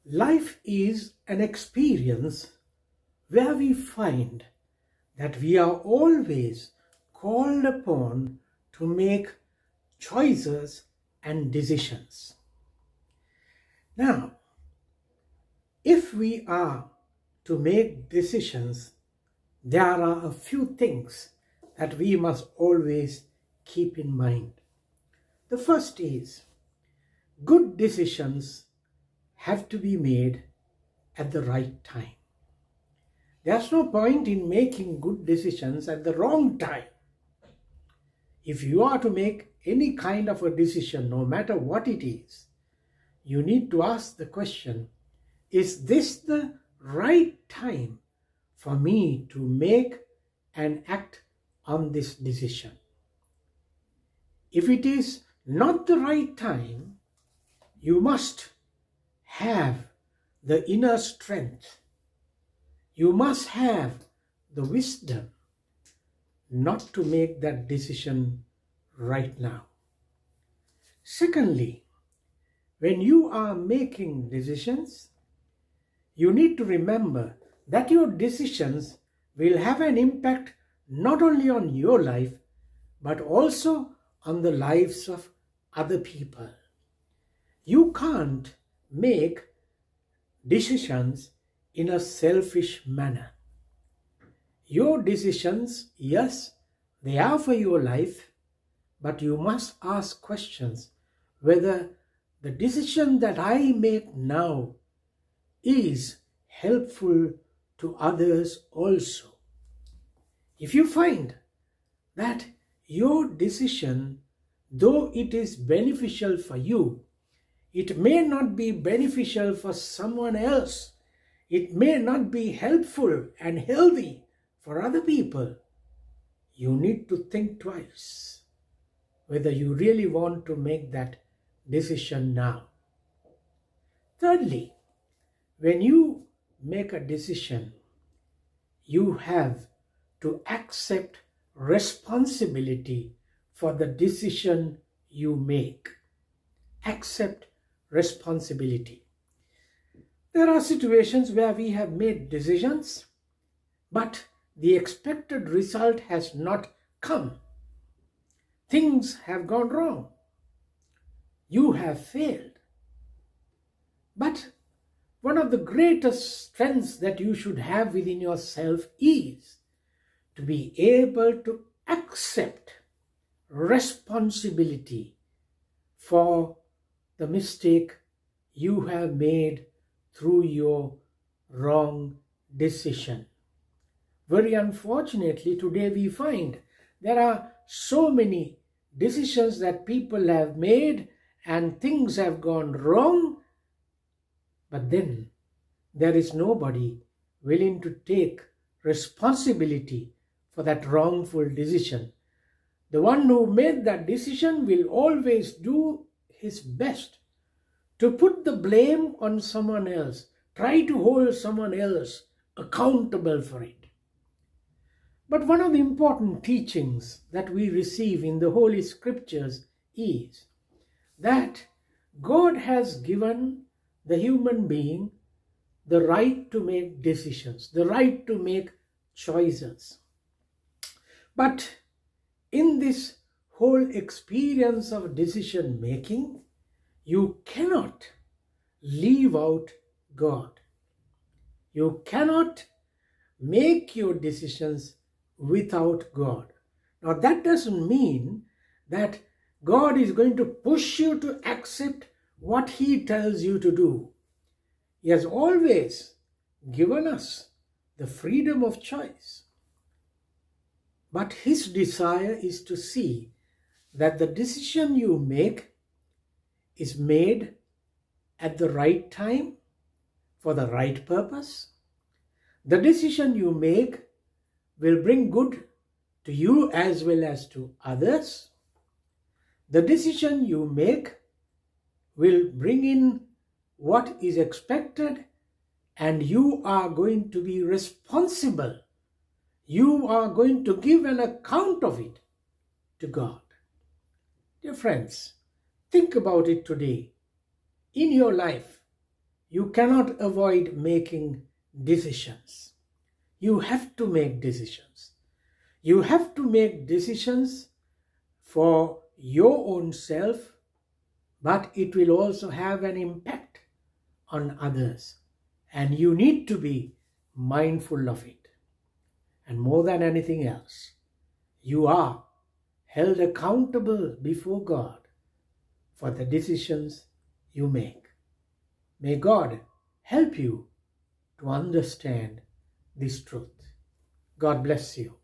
Life is an experience where we find that we are always called upon to make choices and decisions. Now, if we are to make decisions, there are a few things that we must always keep in mind. The first is, good decisions have to be made at the right time. There's no point in making good decisions at the wrong time. If you are to make any kind of a decision, no matter what it is, you need to ask the question, is this the right time for me to make and act on this decision? If it is not the right time, you must have the inner strength. You must have the wisdom not to make that decision right now. Secondly, when you are making decisions, you need to remember that your decisions will have an impact not only on your life, but also on the lives of other people. You can't make decisions in a selfish manner. Your decisions, yes, they are for your life, but you must ask questions whether the decision that I make now is helpful to others also. If you find that your decision, though it is beneficial for you, it may not be beneficial for someone else. It may not be helpful and healthy for other people. You need to think twice whether you really want to make that decision now. Thirdly, when you make a decision, you have to accept responsibility for the decision you make. Accept responsibility. There are situations where we have made decisions, but the expected result has not come. Things have gone wrong. You have failed. But one of the greatest strengths that you should have within yourself is to be able to accept responsibility for the mistake you have made through your wrong decision. Very unfortunately, today we find there are so many decisions that people have made and things have gone wrong, but then there is nobody willing to take responsibility for that wrongful decision. The one who made that decision will always do his best to put the blame on someone else, try to hold someone else accountable for it. But one of the important teachings that we receive in the Holy Scriptures is that God has given the human being the right to make decisions, the right to make choices. But in this whole experience of decision making, you cannot leave out God. You cannot make your decisions without God. Now that doesn't mean that God is going to push you to accept what He tells you to do. He has always given us the freedom of choice. But His desire is to see that the decision you make is made at the right time for the right purpose. The decision you make will bring good to you as well as to others. The decision you make will bring in what is expected, and you are going to be responsible. You are going to give an account of it to God. Dear friends, think about it today. In your life, You cannot avoid making decisions. You have to make decisions. You have to make decisions for your own self, but it will also have an impact on others. And you need to be mindful of it. And more than anything else, you are held accountable before God for the decisions you make. May God help you to understand this truth. God bless you.